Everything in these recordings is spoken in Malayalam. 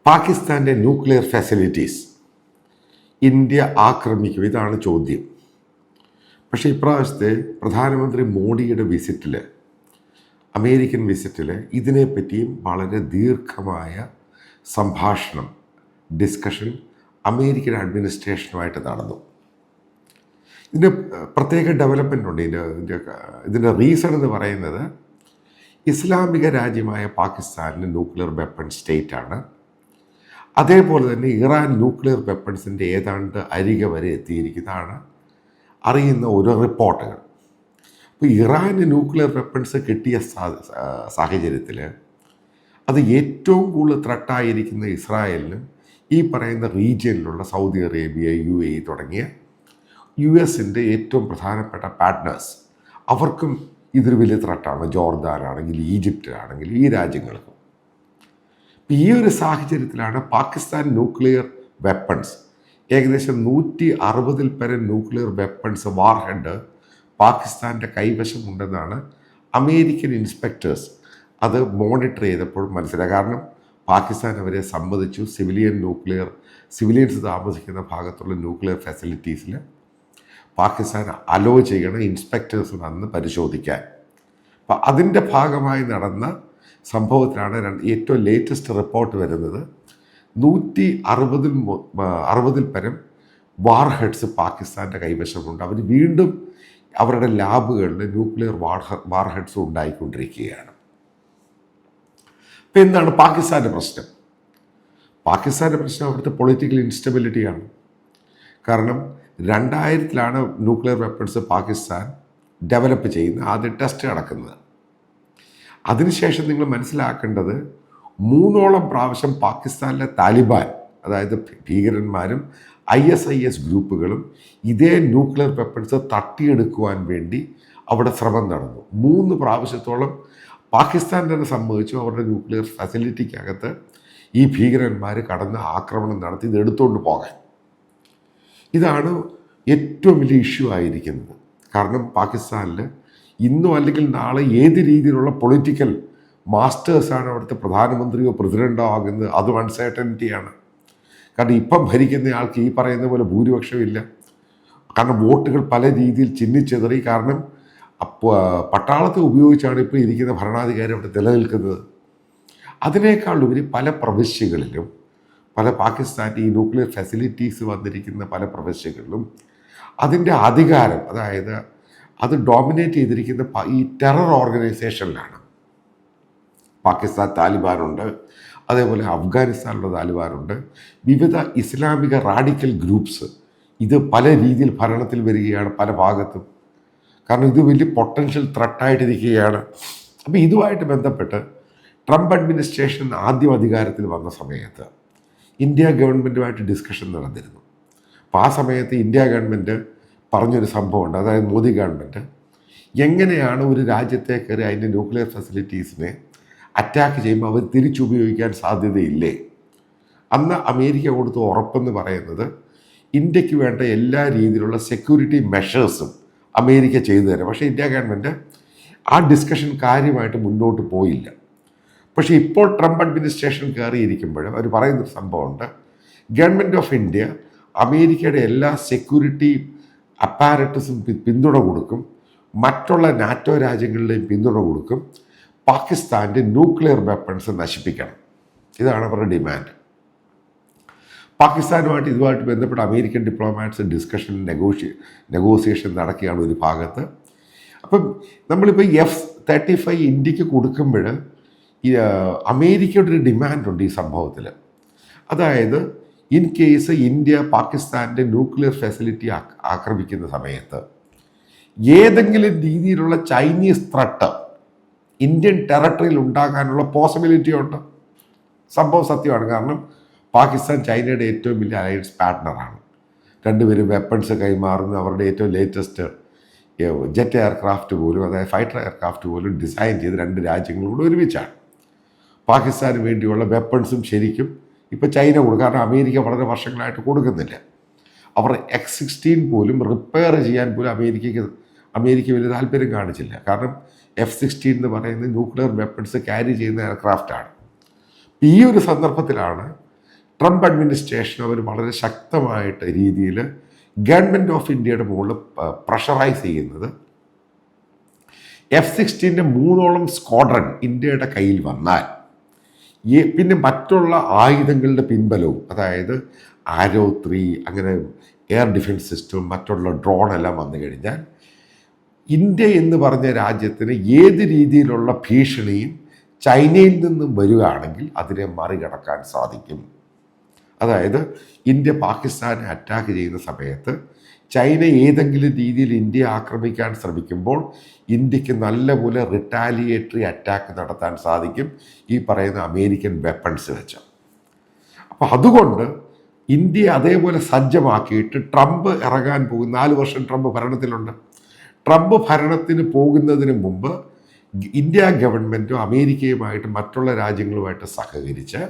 പാകിസ്ഥാൻ്റെ ന്യൂക്ലിയർ ഫെസിലിറ്റീസ് ഇന്ത്യ ആക്രമിക്കും, ഇതാണ് ചോദ്യം. പക്ഷേ ഇപ്രാവശ്യത്തെ പ്രധാനമന്ത്രി മോഡിയുടെ അമേരിക്കൻ വിസിറ്റിൽ ഇതിനെപ്പറ്റിയും വളരെ ദീർഘമായ സംഭാഷണം, ഡിസ്കഷൻ അമേരിക്കൻ അഡ്മിനിസ്ട്രേഷനുമായിട്ട് നടന്നു. ഇതിൻ്റെ പ്രത്യേക ഡെവലപ്മെൻ്റ് ഉണ്ട്. ഇതിൻ്റെ റീസൺ എന്ന് പറയുന്നത് ഇസ്ലാമിക രാജ്യമായ പാകിസ്ഥാനിൽ ന്യൂക്ലിയർ വെപ്പൺ സ്റ്റേറ്റാണ്. അതേപോലെ തന്നെ ഇറാൻ ന്യൂക്ലിയർ വെപ്പൺസിൻ്റെ ഏതാണ്ട് അരികെ വരെ എത്തിയിരിക്കുന്നതാണ് അറിയുന്ന ഓരോ റിപ്പോർട്ടുകൾ. അപ്പോൾ ഇറാന് ന്യൂക്ലിയർ വെപ്പൺസ് കിട്ടിയ സാഹചര്യത്തിൽ അത് ഏറ്റവും കൂടുതൽ ത്രെട്ടായിരിക്കുന്ന ഇസ്രായേലിനും ഈ പറയുന്ന റീജിയനിലുള്ള സൗദി അറേബ്യ, UAE തുടങ്ങിയ US-ൻ്റെ ഏറ്റവും പ്രധാനപ്പെട്ട പാർട്ട്നേഴ്സ്, അവർക്കും ഇതൊരു വലിയ ത്രെട്ടാണ്. ജോർദാനാണെങ്കിൽ, ഈജിപ്തിലാണെങ്കിൽ, ഈ രാജ്യങ്ങൾക്കും. ഈ ഒരു സാഹചര്യത്തിലാണ് പാകിസ്ഥാൻ ന്യൂക്ലിയർ വെപ്പൺസ്, ഏകദേശം 160 പരം ന്യൂക്ലിയർ വെപ്പൺസ് വാർഹെഡ് പാകിസ്ഥാൻ്റെ കൈവശമുണ്ടെന്നാണ് അമേരിക്കൻ ഇൻസ്പെക്ടേഴ്സ് അത് മോണിറ്റർ ചെയ്തപ്പോൾ മനസ്സിലായി. കാരണം പാകിസ്ഥാൻ അവരെ സമ്മതിച്ചു സിവിലിയൻസ് താമസിക്കുന്ന ഭാഗത്തുള്ള ന്യൂക്ലിയർ ഫെസിലിറ്റീസിൽ പാകിസ്ഥാൻ അലോ ചെയ്യണം ഇൻസ്പെക്ടേഴ്സ് വന്ന് പരിശോധിക്കാൻ. അപ്പം അതിൻ്റെ ഭാഗമായി നടന്ന സംഭവത്തിലാണ് ഏറ്റവും ലേറ്റസ്റ്റ് റിപ്പോർട്ട് വരുന്നത്. 160 പരം വാർഹെഡ്സ് പാകിസ്ഥാൻ്റെ കൈവശമുണ്ട്. അവർ വീണ്ടും അവരുടെ ലാബുകളിൽ ന്യൂക്ലിയർ വാർഹെഡ്സ് ഉണ്ടായിക്കൊണ്ടിരിക്കുകയാണ്. ഇപ്പം എന്താണ് പാകിസ്ഥാൻ്റെ പ്രശ്നം? പാകിസ്ഥാൻ്റെ പ്രശ്നം അവിടുത്തെ പൊളിറ്റിക്കൽ ഇൻസ്റ്റബിലിറ്റിയാണ്. കാരണം 2000-ലാണ് ന്യൂക്ലിയർ വെപ്പൺസ് പാകിസ്ഥാൻ ഡെവലപ്പ് ചെയ്യുന്ന ആദ്യ ടെസ്റ്റ് നടക്കുന്നത്. അതിനുശേഷം നിങ്ങൾ മനസ്സിലാക്കേണ്ടത് 3 പ്രാവശ്യം പാകിസ്ഥാനിലെ താലിബാൻ, അതായത് ഭീകരന്മാരും ISIS ഗ്രൂപ്പുകളും ഇതേ ന്യൂക്ലിയർ വെപ്പൺസ് തട്ടിയെടുക്കുവാൻ വേണ്ടി അവിടെ ശ്രമം നടന്നു. 3 പ്രാവശ്യത്തോളം പാകിസ്ഥാൻ തന്നെ സമ്മതിച്ചു അവരുടെ ന്യൂക്ലിയർ ഫെസിലിറ്റിക്കകത്ത് ഈ ഭീകരന്മാർ കടന്ന് ആക്രമണം നടത്തി ഇത് എടുത്തുകൊണ്ട് പോകാൻ. ഇതാണ് ഏറ്റവും വലിയ ഇഷ്യൂ ആയിരിക്കുന്നത്. കാരണം പാകിസ്ഥാനിൽ ഇന്നോ അല്ലെങ്കിൽ നാളെ ഏത് രീതിയിലുള്ള പൊളിറ്റിക്കൽ മാസ്റ്റേഴ്സാണ് അവിടുത്തെ പ്രധാനമന്ത്രിയോ പ്രസിഡൻറ്റോ ആകുന്നത്, അതും അൺസർട്ടനിറ്റിയാണ്. കാരണം ഇപ്പം ഭരിക്കുന്ന ആൾക്ക് ഈ പറയുന്ന പോലെ ഭൂരിപക്ഷമില്ല. കാരണം വോട്ടുകൾ പല രീതിയിൽ ചിഹ്നിച്ചെതറി. കാരണം പട്ടാളത്തെ ഉപയോഗിച്ചാണ് ഇപ്പോൾ ഇരിക്കുന്ന ഭരണാധികാരി അവിടെ നിലനിൽക്കുന്നത്. അതിനേക്കാൾ ഉപരി പല പ്രവിശ്യകളിലും, പല പാകിസ്ഥാൻ്റെ ഈ ന്യൂക്ലിയർ ഫെസിലിറ്റീസ് വന്നിരിക്കുന്ന പല പ്രവിശ്യകളിലും അതിൻ്റെ അധികാരം, അതായത് അത് ഡോമിനേറ്റ് ചെയ്തിരിക്കുന്ന ഈ ടെറർ ഓർഗനൈസേഷനിലാണ്. പാകിസ്ഥാൻ താലിബാനുണ്ട്, അതേപോലെ അഫ്ഗാനിസ്ഥാനിലുള്ള താലിബാനുണ്ട്, വിവിധ ഇസ്ലാമിക റാഡിക്കൽ ഗ്രൂപ്പ്സ്. ഇത് പല രീതിയിൽ ഭരണത്തിൽ വരികയാണ് പല ഭാഗത്തും. കാരണം ഇത് വലിയ പൊട്ടൻഷ്യൽ ത്രെട്ടായിട്ടിരിക്കുകയാണ്. അപ്പോൾ ഇതുമായിട്ട് ബന്ധപ്പെട്ട് ട്രംപ് അഡ്മിനിസ്ട്രേഷൻ ആദ്യം അധികാരത്തിൽ വന്ന സമയത്ത് ഇന്ത്യ ഗവൺമെൻറ്റുമായിട്ട് ഡിസ്കഷൻ നടന്നിരുന്നു. അപ്പോൾ ആ സമയത്ത് ഇന്ത്യ ഗവൺമെൻറ് പറഞ്ഞൊരു സംഭവമുണ്ട്. അതായത് മോദി ഗവൺമെൻറ് എങ്ങനെയാണ് ഒരു രാജ്യത്തെ കയറി അതിൻ്റെ ന്യൂക്ലിയർ ഫെസിലിറ്റീസിനെ അറ്റാക്ക് ചെയ്യുമ്പോൾ അവർ തിരിച്ചുപയോഗിക്കാൻ സാധ്യതയില്ലേ? അന്ന് അമേരിക്ക കൊടുത്ത ഉറപ്പെന്ന് പറയുന്നത് ഇന്ത്യക്ക് വേണ്ട എല്ലാ രീതിയിലുള്ള സെക്യൂരിറ്റി മെഷേഴ്സും അമേരിക്ക ചെയ്തു തരാം. പക്ഷേ ഇന്ത്യ ഗവൺമെൻറ് ആ ഡിസ്കഷൻ കാര്യമായിട്ട് മുന്നോട്ട് പോയില്ല. പക്ഷേ ഇപ്പോൾ ട്രംപ് അഡ്മിനിസ്ട്രേഷൻ കയറിയിരിക്കുമ്പോൾ അവർ പറയുന്നൊരു സംഭവമുണ്ട്. ഗവൺമെൻറ് ഓഫ് ഇന്ത്യ അമേരിക്കയുടെ എല്ലാ സെക്യൂരിറ്റി അപ്പാരറ്റസും പിന്തുണ കൊടുക്കും, മറ്റുള്ള നാറ്റോ രാജ്യങ്ങളുടെയും പിന്തുണ കൊടുക്കും, പാകിസ്ഥാൻ്റെ ന്യൂക്ലിയർ വെപ്പൺസ് നശിപ്പിക്കണം. ഇതാണ് അവരുടെ ഡിമാൻഡ്. പാകിസ്ഥാനുമായിട്ട് ഇതുമായിട്ട് ബന്ധപ്പെട്ട അമേരിക്കൻ ഡിപ്ലോമാറ്റ്സ് ഡിസ്കഷൻ നെഗോസിയേഷൻ നടക്കുകയാണ് ഒരു ഭാഗത്ത്. അപ്പം നമ്മളിപ്പോൾ F-35 ഇന്ത്യക്ക് കൊടുക്കുമ്പോൾ അമേരിക്കയുടെ ഒരു ഡിമാൻഡുണ്ട് ഈ സംഭവത്തിൽ. അതായത് ഇൻ കേസ് ഇന്ത്യ പാകിസ്ഥാൻ്റെ ന്യൂക്ലിയർ ഫെസിലിറ്റി ആക്രമിക്കുന്ന സമയത്ത് ഏതെങ്കിലും രീതിയിലുള്ള ചൈനീസ് ത്രട്ട് ഇന്ത്യൻ ടെറിട്ടറിയിൽ ഉണ്ടാകാനുള്ള പോസിബിലിറ്റി ഉണ്ട്. സംഭവം സത്യമാണ്. കാരണം പാകിസ്ഥാൻ ചൈനയുടെ ഏറ്റവും വലിയ അലയൻസ് പാർട്ട്ണറാണ്. രണ്ടുപേരും വെപ്പൺസ് കൈമാറുന്ന അവരുടെ ഏറ്റവും ലേറ്റസ്റ്റ് ജെറ്റ് എയർക്രാഫ്റ്റ് പോലും, അതായത് ഫൈറ്റർ എയർക്രാഫ്റ്റ് പോലും ഡിസൈൻ ചെയ്ത് രണ്ട് രാജ്യങ്ങളും കൂടെ ഒരുമിച്ചാണ്. പാകിസ്ഥാന് വേണ്ടിയുള്ള വെപ്പൺസും ശരിക്കും ഇപ്പോൾ ചൈന കൊടുക്കും. കാരണം അമേരിക്ക വളരെ വർഷങ്ങളായിട്ട് കൊടുക്കുന്നില്ല. അവർ X-16 പോലും റിപ്പയർ ചെയ്യാൻ പോലും അമേരിക്ക വലിയ താല്പര്യം കാണിച്ചില്ല. കാരണം F-16 എന്ന് പറയുന്നത് ന്യൂക്ലിയർ വെപ്പൺസ് ക്യാരി ചെയ്യുന്ന എയർക്രാഫ്റ്റാണ്. ഈ ഒരു സന്ദർഭത്തിലാണ് ട്രംപ് അഡ്മിനിസ്ട്രേഷൻ അവർ വളരെ ശക്തമായിട്ട് രീതിയിൽ ഗവൺമെൻറ് ഓഫ് ഇന്ത്യയുടെ മുകളിൽ പ്രഷറൈസ് ചെയ്യുന്നത് F-16 3ഓളം സ്ക്വാഡ്രൺ ഇന്ത്യയുടെ കയ്യിൽ വന്നാൽ പിന്നെ മറ്റുള്ള ആയുധങ്ങളുടെ പിൻബലവും, അതായത് ആരോ 3 അങ്ങനെ എയർ ഡിഫൻസ് സിസ്റ്റവും മറ്റുള്ള ഡ്രോൺ എല്ലാം വന്നു കഴിഞ്ഞാൽ ഇന്ത്യ എന്ന് പറഞ്ഞ രാജ്യത്തിന് ഏത് രീതിയിലുള്ള ഭീഷണിയും ചൈനയിൽ നിന്നും വരികയാണെങ്കിൽ അതിനെ മറികടക്കാൻ സാധിക്കും. അതായത് ഇന്ത്യ പാകിസ്ഥാനെ അറ്റാക്ക് ചെയ്യുന്ന സമയത്ത് ചൈന ഏതെങ്കിലും രീതിയിൽ ഇന്ത്യയെ ആക്രമിക്കാൻ ശ്രമിക്കുമ്പോൾ ഇന്ത്യക്ക് നല്ലപോലെ റിട്ടാലിയേറ്ററി അറ്റാക്ക് നടത്താൻ സാധിക്കും ഈ പറയുന്ന അമേരിക്കൻ വെപ്പൺസ് വെച്ച്. അപ്പോൾ അതുകൊണ്ട് ഇന്ത്യ അതേപോലെ സജ്ജമാക്കിയിട്ട് ട്രംപ് ഇറങ്ങാൻ പോകും. 4 വർഷം ട്രംപ് ഭരണത്തിലുണ്ട്. ട്രംപ് ഭരണത്തിന് പോകുന്നതിന് മുമ്പ് ഇന്ത്യ ഗവൺമെൻറ്റും അമേരിക്കയുമായിട്ട് മറ്റുള്ള രാജ്യങ്ങളുമായിട്ട് സഹകരിച്ച്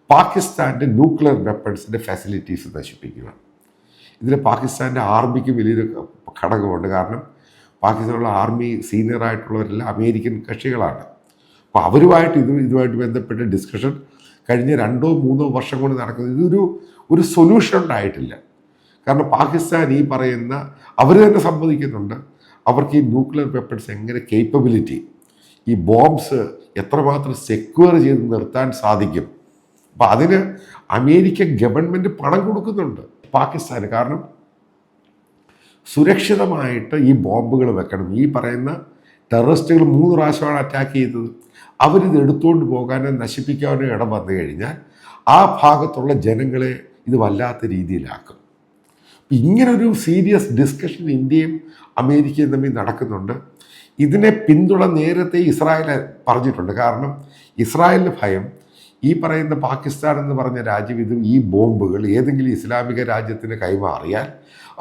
പാകിസ്ഥാൻ്റെ ന്യൂക്ലിയർ വെപ്പൺസിൻ്റെ ഫെസിലിറ്റീസ് നശിപ്പിക്കുക. ഇതിൽ പാകിസ്ഥാൻ്റെ ആർമിക്ക് വലിയൊരു ഘടകമുണ്ട്. കാരണം പാകിസ്ഥാനുള്ള ആർമി സീനിയറായിട്ടുള്ളവരെല്ലാം അമേരിക്കൻ കക്ഷികളാണ്. അപ്പോൾ അവരുമായിട്ട് ഇതുമായിട്ട് ബന്ധപ്പെട്ട ഡിസ്കഷൻ കഴിഞ്ഞ 2-3 വർഷം കൊണ്ട് നടക്കുന്നത്. ഇതൊരു സൊല്യൂഷൻ ഉണ്ടായിട്ടില്ല. കാരണം പാകിസ്ഥാൻ ഈ പറയുന്ന അവർ തന്നെ സമ്മതിക്കുന്നുണ്ട്, അവർക്ക് ഈ ന്യൂക്ലിയർ വെപ്പൺസ് എങ്ങനെ കേപ്പബിലിറ്റി, ഈ ബോംബ്സ് എത്രമാത്രം സെക്യൂർ ചെയ്ത് നിർത്താൻ സാധിക്കും. അപ്പം അതിന് അമേരിക്കൻ ഗവൺമെൻറ് പണം കൊടുക്കുന്നുണ്ട് പാകിസ്ഥാന്. കാരണം സുരക്ഷിതമായിട്ട് ഈ ബോംബുകൾ വെക്കണം. ഈ പറയുന്ന ടെററിസ്റ്റുകൾ 3 പ്രാവശ്യമാണ് അറ്റാക്ക് ചെയ്തത്. അവരിത് എടുത്തുകൊണ്ട് പോകാനോ നശിപ്പിക്കാനോ ഇടം വന്നു കഴിഞ്ഞാൽ ആ ഭാഗത്തുള്ള ജനങ്ങളെ ഇത് വല്ലാത്ത രീതിയിലാക്കും. ഇങ്ങനൊരു സീരിയസ് ഡിസ്കഷൻ ഇന്ത്യയും അമേരിക്കയും തമ്മിൽ നടക്കുന്നുണ്ട്. ഇതിനെ പിന്തുണ നേരത്തെ ഇസ്രായേൽ പറഞ്ഞിട്ടുണ്ട്. കാരണം ഇസ്രായേലിന് ഭയം ഈ പറയുന്ന പാകിസ്ഥാൻ എന്ന് പറഞ്ഞ രാജ്യം ഈ ബോംബുകൾ ഏതെങ്കിലും ഇസ്ലാമിക രാജ്യത്തിന് കൈമാറിയാൽ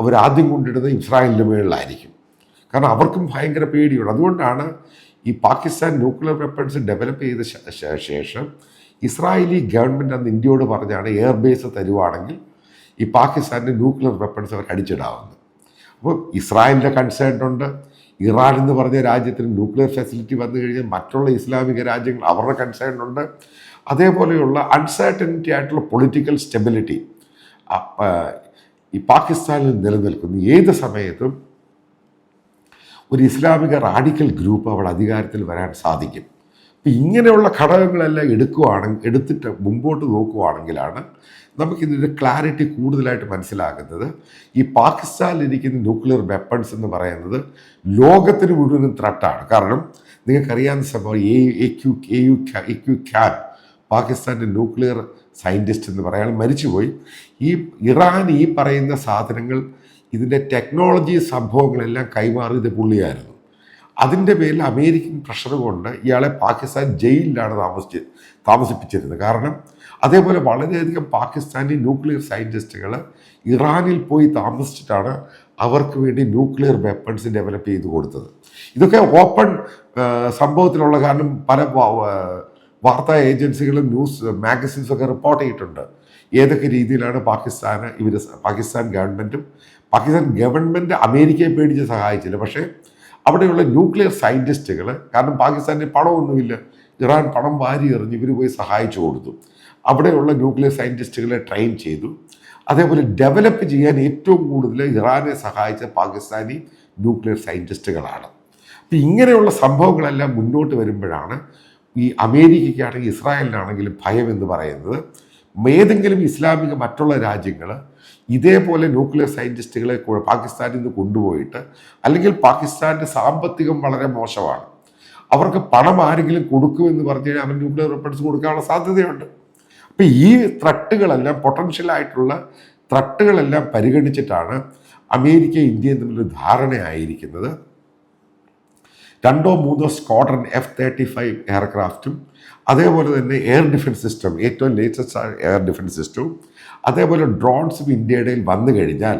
അവരാദ്യം കൊണ്ടിടുന്നത് ഇസ്രായേലിൻ്റെ മുകളിലായിരിക്കും. കാരണം അവർക്കും ഭയങ്കര പേടിയുണ്ട്. അതുകൊണ്ടാണ് ഈ പാകിസ്ഥാൻ ന്യൂക്ലിയർ വെപ്പൺസ് ഡെവലപ്പ് ചെയ്ത ശേഷം ഇസ്രായേലി ഗവൺമെൻറ് അന്ന് ഇന്ത്യയോട് പറഞ്ഞാണ് എയർബേസ് തരുവാണെങ്കിൽ ഈ പാകിസ്ഥാൻ്റെ ന്യൂക്ലിയർ വെപ്പൺസ് അവർക്ക് അടിച്ചിടാവുന്നത്. അപ്പോൾ ഇസ്രായേലിൻ്റെ കൺസേൺ ഉണ്ട്. ഇറാൻ എന്ന് പറഞ്ഞ രാജ്യത്തിന് ന്യൂക്ലിയർ ഫെസിലിറ്റി വന്നു കഴിഞ്ഞാൽ മറ്റുള്ള ഇസ്ലാമിക രാജ്യങ്ങൾ അവരുടെ കൺസേൺ ഉണ്ട്. അതേപോലെയുള്ള അൺസർട്ടനിറ്റി ആയിട്ടുള്ള പൊളിറ്റിക്കൽ സ്റ്റെബിലിറ്റി ഈ പാകിസ്ഥാനിൽ നിലനിൽക്കുന്നു. ഏത് സമയത്തും ഒരു ഇസ്ലാമിക റാഡിക്കൽ ഗ്രൂപ്പ് അവിടെ അധികാരത്തിൽ വരാൻ സാധിക്കും. അപ്പം ഇങ്ങനെയുള്ള ഘടകങ്ങളെല്ലാം എടുത്തിട്ട് മുമ്പോട്ട് നോക്കുവാണെങ്കിലാണ് നമുക്കിതിൻ്റെ ക്ലാരിറ്റി കൂടുതലായിട്ട് മനസ്സിലാകുന്നത്. ഈ പാകിസ്ഥാനിലിരിക്കുന്ന ന്യൂക്ലിയർ വെപ്പൺസ് എന്ന് പറയുന്നത് ലോകത്തിന് മുഴുവനും ത്രെട്ടാണ്. കാരണം നിങ്ങൾക്കറിയാവുന്ന സംഭവം AQ ഖാൻ, പാകിസ്ഥാൻ്റെ ന്യൂക്ലിയർ സയൻറ്റിസ്റ്റ് എന്ന് പറയാൻ മരിച്ചുപോയി. ഇറാൻ ഈ പറയുന്ന സാധനങ്ങൾ ഇതിൻ്റെ ടെക്നോളജി സംഭവങ്ങളെല്ലാം കൈമാറിയത് പുള്ളിയായിരുന്നു. അതിൻ്റെ പേരിൽ അമേരിക്കൻ പ്രഷർ കൊണ്ട് ഇയാളെ പാകിസ്ഥാൻ ജയിലിലാണ് താമസിപ്പിച്ചിരുന്നത്. കാരണം അതേപോലെ വളരെയധികം പാകിസ്ഥാനി ന്യൂക്ലിയർ സയൻറ്റിസ്റ്റുകൾ ഇറാനിൽ പോയി താമസിച്ചിട്ടാണ് അവർക്ക് വേണ്ടി ന്യൂക്ലിയർ വെപ്പൺസ് ഡെവലപ്പ് ചെയ്ത് കൊടുത്തത്. ഇതൊക്കെ ഓപ്പൺ സംഭവത്തിലുള്ള കാരണം പല വാർത്താ ഏജൻസികളും ന്യൂസ് മാഗസിൻസൊക്കെ റിപ്പോർട്ട് ചെയ്തിട്ടുണ്ട് ഏതൊക്കെ രീതിയിലാണ് പാകിസ്ഥാൻ ഗവൺമെൻറ് അമേരിക്കയെ പേടിച്ച് സഹായിച്ചില്ല. പക്ഷേ അവിടെയുള്ള ന്യൂക്ലിയർ സയൻറ്റിസ്റ്റുകൾ, കാരണം പാകിസ്ഥാനിൽ പണമൊന്നുമില്ല, ഇറാൻ പണം വാരി എറിഞ്ഞ് ഇവർ പോയി സഹായിച്ചു കൊടുത്തു. അവിടെയുള്ള ന്യൂക്ലിയർ സയൻറ്റിസ്റ്റുകളെ ട്രെയിൻ ചെയ്തു. അതേപോലെ ഡെവലപ്പ് ചെയ്യാൻ ഏറ്റവും കൂടുതൽ ഇറാനെ സഹായിച്ച പാകിസ്ഥാനി ന്യൂക്ലിയർ സയൻറ്റിസ്റ്റുകളാണ്. അപ്പം ഇങ്ങനെയുള്ള സംഭവങ്ങളെല്ലാം മുന്നോട്ട് വരുമ്പോഴാണ് ഈ അമേരിക്കയ്ക്കാണെങ്കിൽ ഇസ്രായേലിനാണെങ്കിലും ഭയം എന്ന് പറയുന്നത്. ഏതെങ്കിലും ഇസ്ലാമിക മറ്റുള്ള രാജ്യങ്ങൾ ഇതേപോലെ ന്യൂക്ലിയർ സയൻറ്റിസ്റ്റുകളെ പാകിസ്ഥാനിൽ നിന്ന് കൊണ്ടുപോയിട്ട്, അല്ലെങ്കിൽ പാകിസ്ഥാൻ്റെ സാമ്പത്തികം വളരെ മോശമാണ്, അവർക്ക് പണം ആരെങ്കിലും കൊടുക്കുമെന്ന് പറഞ്ഞു കഴിഞ്ഞാൽ അവർ ന്യൂക്ലിയർ വെപ്പൺസ് കൊടുക്കാനുള്ള സാധ്യതയുണ്ട്. അപ്പം ഈ ത്രട്ടുകളെല്ലാം പൊട്ടൻഷ്യലായിട്ടുള്ള ത്രട്ടുകളെല്ലാം പരിഗണിച്ചിട്ടാണ് അമേരിക്ക ഇന്ത്യയും തമ്മിലൊരു ധാരണയായിരിക്കുന്നത്. 2-3 സ്ക്വാഡ്രൺ F-35 എയർക്രാഫ്റ്റും അതേപോലെ തന്നെ എയർ ഡിഫൻസ് സിസ്റ്റം, ഏറ്റവും ലേറ്റസ്റ്റ് എയർ ഡിഫൻസ് സിസ്റ്റവും അതേപോലെ ഡ്രോൺസും ഇന്ത്യയുടെ വന്നു കഴിഞ്ഞാൽ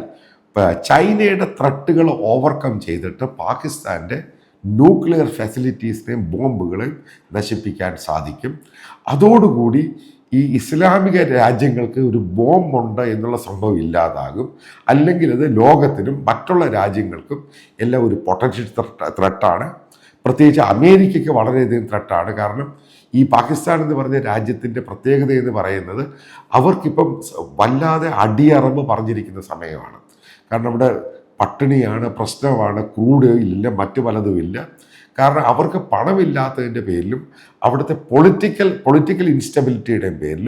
ചൈനയുടെ ത്രട്ടുകൾ ഓവർകം ചെയ്തിട്ട് പാകിസ്ഥാൻ്റെ ന്യൂക്ലിയർ ഫെസിലിറ്റീസിനെയും ബോംബുകളെയും നശിപ്പിക്കാൻ സാധിക്കും. അതോടുകൂടി ഈ ഇസ്ലാമിക രാജ്യങ്ങൾക്ക് ഒരു ബോംബുണ്ട് എന്നുള്ള സംഭവം ഇല്ലാതാകും. അല്ലെങ്കിൽ അത് ലോകത്തിനും മറ്റുള്ള രാജ്യങ്ങൾക്കും എല്ലാം ഒരു പൊട്ടൻഷ്യൽ ത്രെട്ടാണ്. പ്രത്യേകിച്ച് അമേരിക്കയ്ക്ക് വളരെയധികം ത്രെട്ടാണ്. കാരണം ഈ പാകിസ്ഥാൻ എന്ന് പറഞ്ഞ രാജ്യത്തിൻ്റെ പ്രത്യേകത എന്ന് പറയുന്നത് അവർക്കിപ്പം വല്ലാതെ അടിയറവ് പറഞ്ഞിരിക്കുന്ന സമയമാണ്. കാരണം അവിടെ പട്ടിണിയാണ്, പ്രശ്നമാണ്, ക്രൂഡ് ഓയിലില്ല, മറ്റു പലതുമില്ല. കാരണം അവർക്ക് പണമില്ലാത്തതിൻ്റെ പേരിലും അവിടുത്തെ പൊളിറ്റിക്കൽ ഇൻസ്റ്റബിലിറ്റിയുടെയും പേരിൽ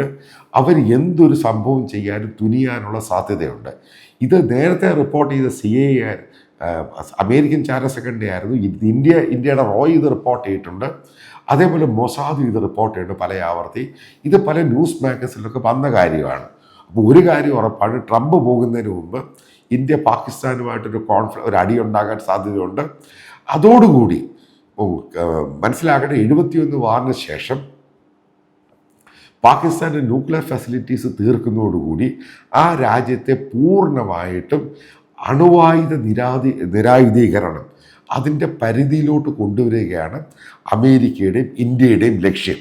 അവർ എന്തൊരു സംഭവം ചെയ്യാനും തുനിയാനുള്ള സാധ്യതയുണ്ട്. ഇത് നേരത്തെ റിപ്പോർട്ട് ചെയ്ത CIA, അമേരിക്കൻ ചാര സെക്രട്ടറി ആയിരുന്നു. ഇന്ത്യയുടെ റോയ് ഇത് റിപ്പോർട്ട് ചെയ്തിട്ടുണ്ട്. അതേപോലെ മൊസാദ് ഇത് റിപ്പോർട്ട് ചെയ്തിട്ടുണ്ട് പല ആവർത്തി. ഇത് പല ന്യൂസ് മാഗസിനിലൊക്കെ വന്ന കാര്യമാണ്. അപ്പോൾ ഒരു കാര്യം ഉറപ്പാണ്, ട്രംപ് പോകുന്നതിന് മുമ്പ് ഇന്ത്യ പാകിസ്ഥാനുമായിട്ടൊരു ഒരു അടിയുണ്ടാകാൻ സാധ്യതയുണ്ട്. അതോടുകൂടി മനസ്സിലാക്കേണ്ട 71 വാറിന് ശേഷം പാകിസ്ഥാൻ്റെ ന്യൂക്ലിയർ ഫെസിലിറ്റീസ് തീർക്കുന്നതോടുകൂടി ആ രാജ്യത്തെ പൂർണ്ണമായിട്ടും അണുവായുധ നിരായുധീകരണം അതിൻ്റെ പരിധിയിലോട്ട് കൊണ്ടുവരികയാണ് അമേരിക്കയുടെയും ഇന്ത്യയുടെയും ലക്ഷ്യം.